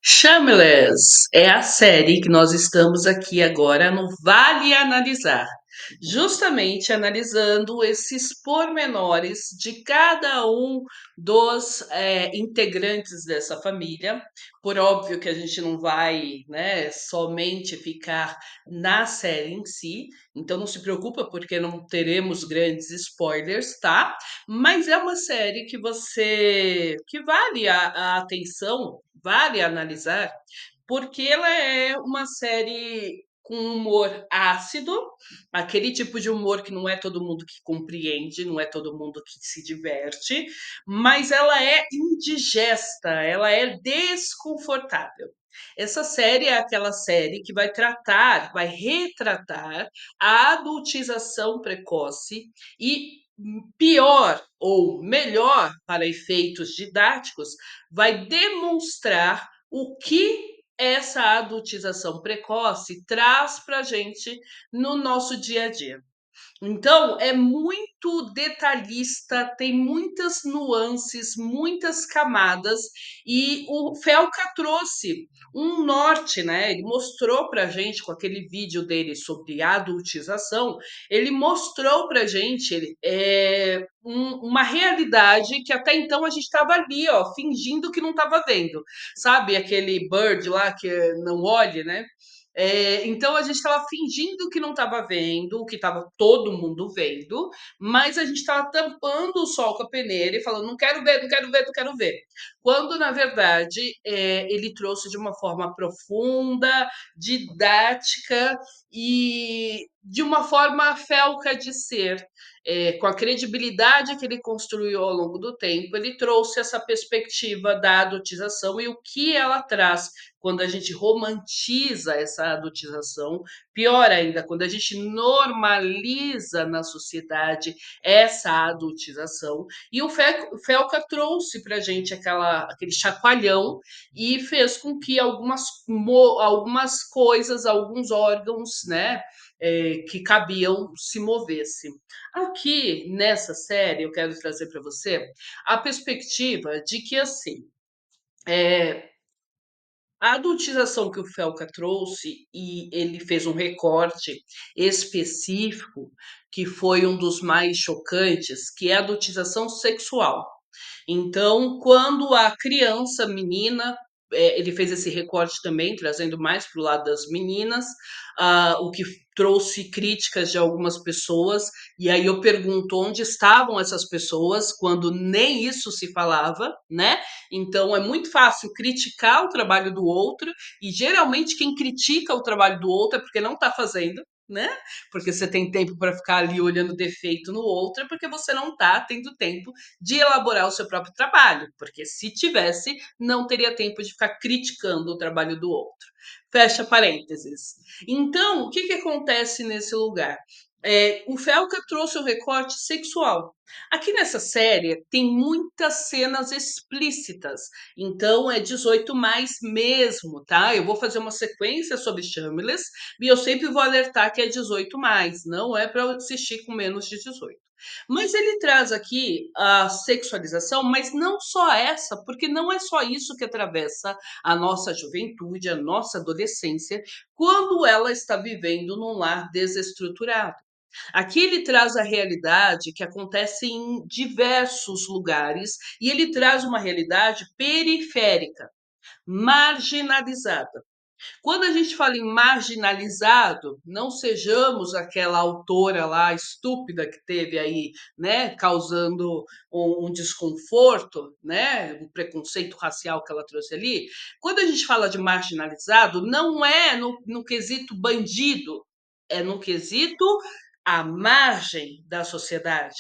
Shameless é a série que nós estamos aqui agora no Vale Analisar, justamente analisando esses pormenores de cada um dos integrantes dessa família. Por óbvio que a gente não vai, né, somente ficar na série em si, então não se preocupa porque não teremos grandes spoilers, tá? Mas é uma série que vale a atenção, vale analisar, porque ela é uma série com humor ácido, aquele tipo de humor que não é todo mundo que compreende, não é todo mundo que se diverte, mas ela é indigesta, ela é desconfortável. Essa série é aquela série que vai tratar, vai retratar a adultização precoce e pior ou melhor para efeitos didáticos, vai demonstrar o que essa adultização precoce traz para a gente no nosso dia a dia. Então, é muito detalhista, tem muitas nuances, muitas camadas, e o Felca trouxe um norte, né? Ele mostrou pra gente, com aquele vídeo dele sobre adultização, ele mostrou pra gente uma realidade que até então a gente estava ali, ó, fingindo que não estava vendo. Sabe aquele bird lá que não olhe, né? Então a gente estava fingindo que não estava vendo, o que estava todo mundo vendo, mas a gente estava tampando o sol com a peneira e falando: não quero ver, não quero ver, não quero ver. Quando, na verdade, ele trouxe de uma forma profunda, didática e de uma forma felca de ser. Com a credibilidade que ele construiu ao longo do tempo, ele trouxe essa perspectiva da adultização e o que ela traz quando a gente romantiza essa adultização, pior ainda, quando a gente normaliza na sociedade essa adultização. E o Felca trouxe para a gente aquele chacoalhão e fez com que algumas coisas, alguns órgãos, né, que cabiam se movessem. Aqui nessa série, eu quero trazer para você a perspectiva de que, assim, é, a adultização que o Felca trouxe, e ele fez um recorte específico, que foi um dos mais chocantes, que é a adultização sexual. Então, quando a criança, menina, ele fez esse recorte também, trazendo mais para o lado das meninas, o que trouxe críticas de algumas pessoas, e aí eu pergunto onde estavam essas pessoas quando nem isso se falava, né? Então é muito fácil criticar o trabalho do outro, e geralmente quem critica o trabalho do outro é porque não está fazendo. Né? Porque você tem tempo para ficar ali olhando defeito no outro, é porque você não está tendo tempo de elaborar o seu próprio trabalho, porque se tivesse, não teria tempo de ficar criticando o trabalho do outro. Fecha parênteses. Então, o que, que acontece nesse lugar? O Felca trouxe o recorte sexual. Aqui nessa série tem muitas cenas explícitas, então é 18 mais mesmo, tá? Eu vou fazer uma sequência sobre Shameless e eu sempre vou alertar que é 18 mais, não é para assistir com menos de 18. Mas ele traz aqui a sexualização, mas não só essa, porque não é só isso que atravessa a nossa juventude, a nossa adolescência, quando ela está vivendo num lar desestruturado. Aqui ele traz a realidade que acontece em diversos lugares e ele traz uma realidade periférica, marginalizada. Quando a gente fala em marginalizado, não sejamos aquela autora lá estúpida que teve aí, né, causando um desconforto, né, um preconceito racial que ela trouxe ali. Quando a gente fala de marginalizado, não é no quesito bandido, é no quesito à margem da sociedade,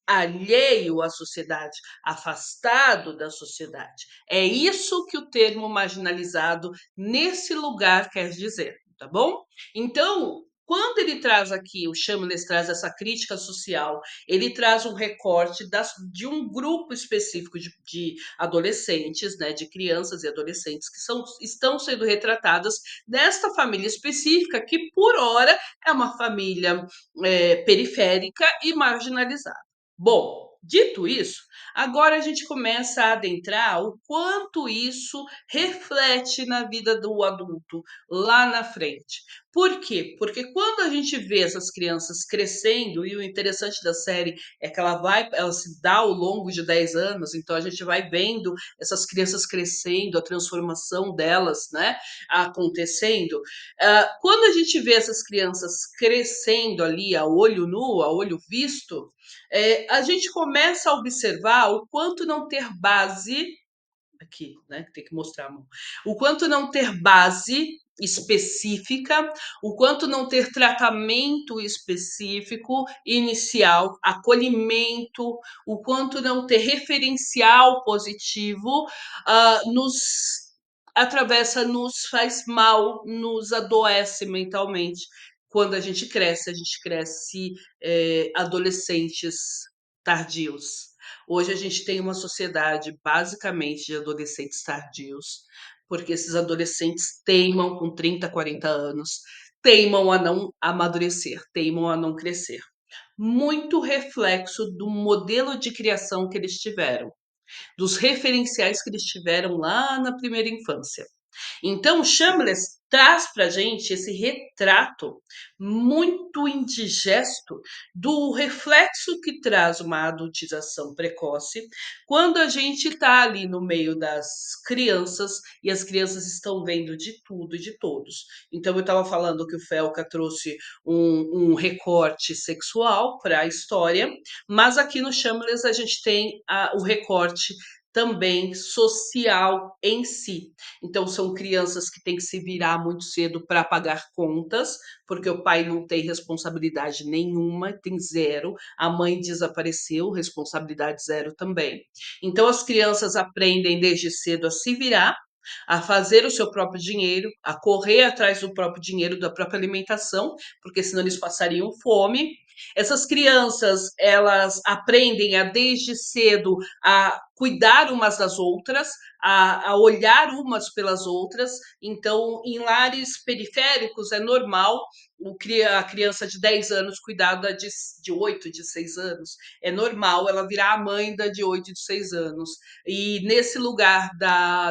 alheio à sociedade, afastado da sociedade. É isso que o termo marginalizado nesse lugar quer dizer, tá bom? Então, quando ele traz aqui, o Chambliss traz essa crítica social, ele traz um recorte de um grupo específico de adolescentes, né, de crianças e adolescentes que estão sendo retratadas nesta família específica, que por hora é uma família periférica e marginalizada. Bom, Dito isso, agora a gente começa a adentrar o quanto isso reflete na vida do adulto lá na frente. Por quê? Porque quando a gente vê essas crianças crescendo, e o interessante da série é que ela se dá ao longo de 10 anos, então a gente vai vendo essas crianças crescendo, a transformação delas, né, acontecendo. Quando a gente vê essas crianças crescendo ali a olho nu, a olho visto, a gente começa a observar o quanto não ter base aqui, né? Tem que mostrar a mão. O quanto não ter base específica, o quanto não ter tratamento específico, inicial, acolhimento, o quanto não ter referencial positivo, nos atravessa, nos faz mal, nos adoece mentalmente. Quando a gente cresce adolescentes tardios. Hoje a gente tem uma sociedade basicamente de adolescentes tardios, porque esses adolescentes teimam com 30, 40 anos, teimam a não amadurecer, teimam a não crescer. Muito reflexo do modelo de criação que eles tiveram, dos referenciais que eles tiveram lá na primeira infância. Então, Chambliss traz para a gente esse retrato muito indigesto do reflexo que traz uma adultização precoce quando a gente está ali no meio das crianças e as crianças estão vendo de tudo e de todos. Então, eu estava falando que o Felca trouxe um recorte sexual para a história, mas aqui no Chambliss a gente tem o recorte também social em si. Então, são crianças que têm que se virar muito cedo para pagar contas, porque o pai não tem responsabilidade nenhuma, tem zero. A mãe desapareceu, responsabilidade zero também. Então, as crianças aprendem desde cedo a se virar, a fazer o seu próprio dinheiro, a correr atrás do próprio dinheiro, da própria alimentação, porque senão eles passariam fome. Essas crianças, elas aprendem a desde cedo a cuidar umas das outras, a olhar umas pelas outras. Então, em lares periféricos, é normal a criança de 10 anos cuidar de 8, de 6 anos. É normal ela virar a mãe da de 8, de 6 anos. E nesse lugar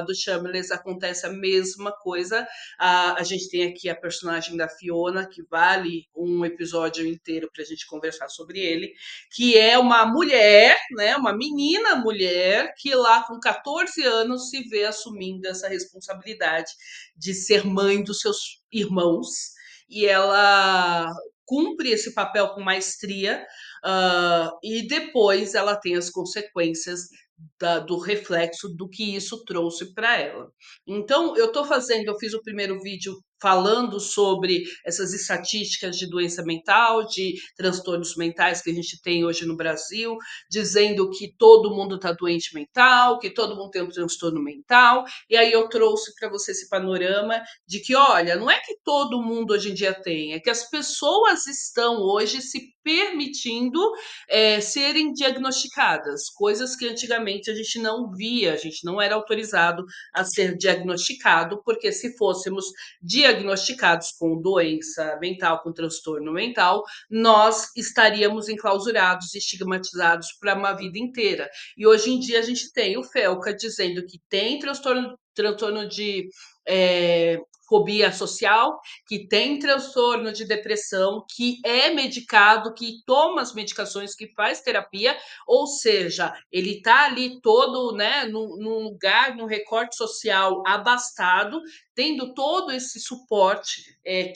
do Chambliss acontece a mesma coisa. A gente tem aqui a personagem da Fiona, que vale um episódio inteiro para a gente conversar sobre ele, que é uma mulher, né, uma menina mulher, que lá com 14 anos se vê assumindo essa responsabilidade de ser mãe dos seus irmãos, e ela cumpre esse papel com maestria, e depois ela tem as consequências do reflexo do que isso trouxe para ela. Então, eu fiz o primeiro vídeo falando sobre essas estatísticas de doença mental, de transtornos mentais que a gente tem hoje no Brasil, dizendo que todo mundo está doente mental, que todo mundo tem um transtorno mental. E aí eu trouxe para você esse panorama de que, olha, não é que todo mundo hoje em dia tem, é que as pessoas estão hoje se permitindo serem diagnosticadas, coisas que antigamente a gente não via, a gente não era autorizado a ser diagnosticado, porque se fôssemos diagnosticados com doença mental, com transtorno mental, nós estaríamos enclausurados, estigmatizados para uma vida inteira. E hoje em dia a gente tem o Felca dizendo que tem transtorno de fobia social, que tem transtorno de depressão, que é medicado, que toma as medicações, que faz terapia, ou seja, ele está ali todo, né, num lugar, num recorte social abastado, tendo todo esse suporte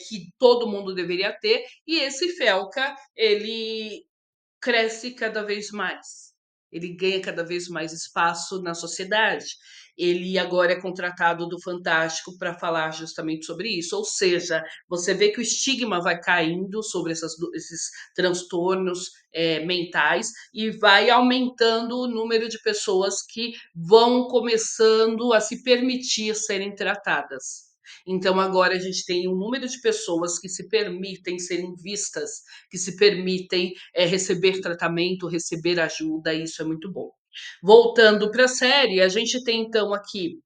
que todo mundo deveria ter, e esse Felca, ele cresce cada vez mais. Ele ganha cada vez mais espaço na sociedade. Ele agora é contratado do Fantástico para falar justamente sobre isso. Ou seja, você vê que o estigma vai caindo sobre esses transtornos mentais e vai aumentando o número de pessoas que vão começando a se permitir serem tratadas. Então, agora a gente tem um número de pessoas que se permitem serem vistas, que se permitem receber tratamento, receber ajuda, e isso é muito bom. Voltando para a série, a gente tem então aqui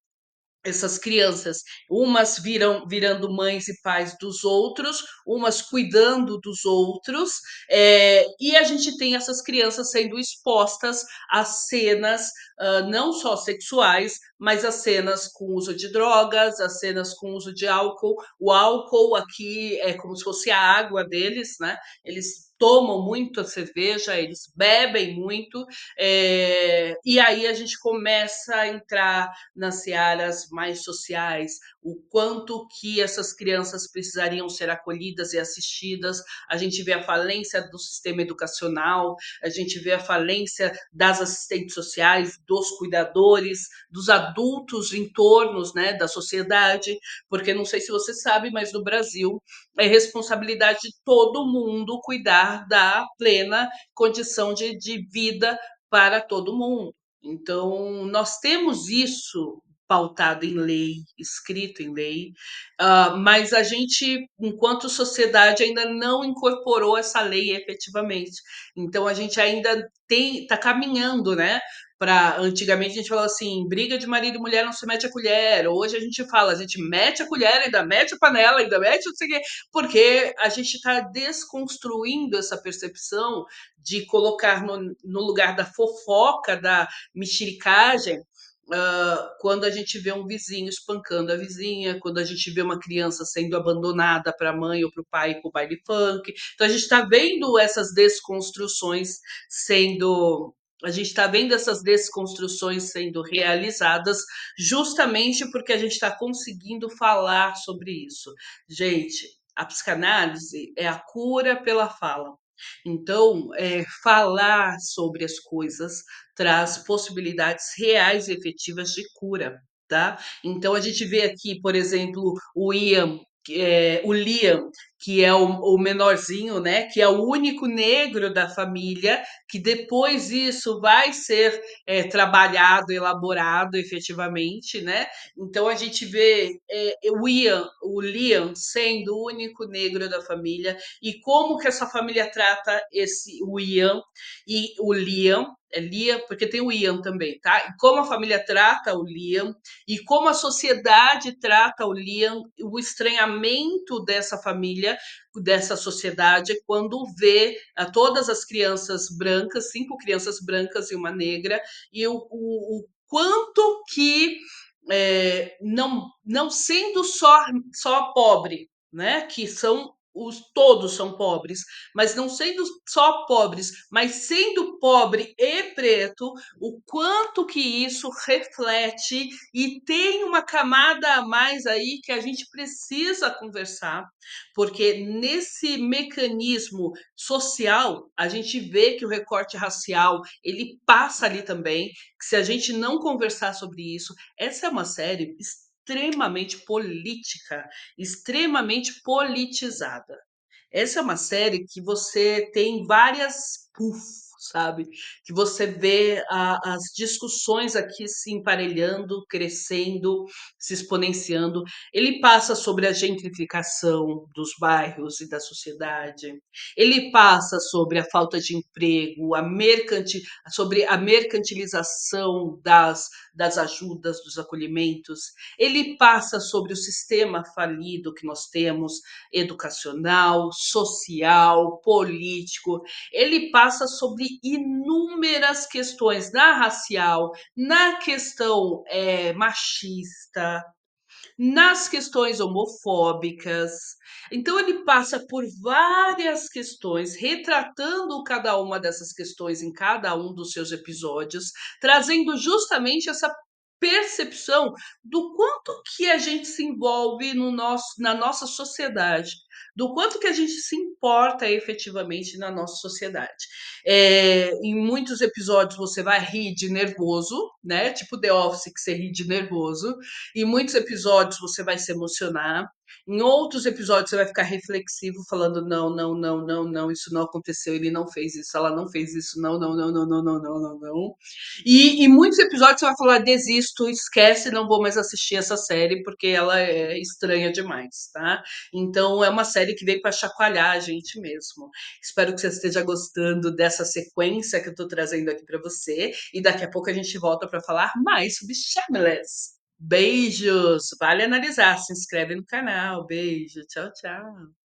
essas crianças, umas virando mães e pais dos outros, umas cuidando dos outros, e a gente tem essas crianças sendo expostas a cenas não só sexuais, mas as cenas com uso de drogas, as cenas com uso de álcool. O álcool aqui é como se fosse a água deles, né? Eles tomam muito a cerveja, eles bebem muito, e aí a gente começa a entrar nas searas mais sociais, o quanto que essas crianças precisariam ser acolhidas e assistidas. A gente vê a falência do sistema educacional, a gente vê a falência das assistentes sociais, dos cuidadores, dos adultos em torno, né, da sociedade, porque não sei se você sabe, mas no Brasil é responsabilidade de todo mundo cuidar da plena condição de vida para todo mundo. Então, nós temos isso pautado em lei, escrito em lei, mas a gente, enquanto sociedade, ainda não incorporou essa lei efetivamente. Então, a gente ainda está caminhando, né? Antigamente a gente falava assim, briga de marido e mulher não se mete a colher. Hoje a gente fala, a gente mete a colher, ainda mete a panela, ainda mete não sei o quê, porque a gente está desconstruindo essa percepção de colocar no lugar da fofoca, da mexericagem, quando a gente vê um vizinho espancando a vizinha, quando a gente vê uma criança sendo abandonada para a mãe ou para o pai para o baile funk. Então a gente está vendo essas desconstruções sendo. A gente está vendo essas desconstruções sendo realizadas justamente porque a gente está conseguindo falar sobre isso. Gente, a psicanálise é a cura pela fala. Então, falar sobre as coisas traz possibilidades reais e efetivas de cura, tá? Então, a gente vê aqui, por exemplo, o Liam, que é o menorzinho, né? Que é o único negro da família, que depois isso vai ser trabalhado, elaborado efetivamente, né? Então a gente vê o Liam sendo o único negro da família e como que essa família trata o Ian e o Liam, é Liam, porque tem o Ian também, tá? E como a família trata o Liam e como a sociedade trata o Liam, o estranhamento dessa família, dessa sociedade, quando vê todas as crianças brancas, 5 crianças brancas e uma negra, e o quanto que não sendo só pobre, né? Que são todos são pobres, mas não sendo só pobres, mas sendo pobre e preto, o quanto que isso reflete e tem uma camada a mais aí que a gente precisa conversar, porque nesse mecanismo social a gente vê que o recorte racial ele passa ali também, que se a gente não conversar sobre isso, essa é uma série extremamente política, extremamente politizada. Essa é uma série que você tem várias sabe? Que você vê as discussões aqui se emparelhando, crescendo, se exponenciando. Ele passa sobre a gentrificação dos bairros e da sociedade. Ele passa sobre a falta de emprego, sobre a mercantilização das ajudas, dos acolhimentos. Ele passa sobre o sistema falido que nós temos, educacional, social, político. Ele passa sobre inúmeras questões na racial, na questão machista, nas questões homofóbicas. Então, ele passa por várias questões, retratando cada uma dessas questões em cada um dos seus episódios, trazendo justamente essa percepção do quanto que a gente se envolve na nossa sociedade, do quanto que a gente se importa efetivamente na nossa sociedade. Em muitos episódios você vai rir de nervoso, né? Tipo The Office, que você ri de nervoso. Em muitos episódios você vai se emocionar, em outros episódios você vai ficar reflexivo, falando: não, não, não, não, não, isso não aconteceu, ele não fez isso, ela não fez isso, não, não, não, não, não, não, não, não, não. E em muitos episódios você vai falar: desisto, esquece, não vou mais assistir essa série porque ela é estranha demais, tá? Então é uma série que veio para chacoalhar a gente mesmo. Espero que você esteja gostando dessa sequência que eu estou trazendo aqui para você e daqui a pouco a gente volta para falar mais sobre Shameless. Beijos, vale analisar, se inscreve no canal. Beijo, tchau, tchau.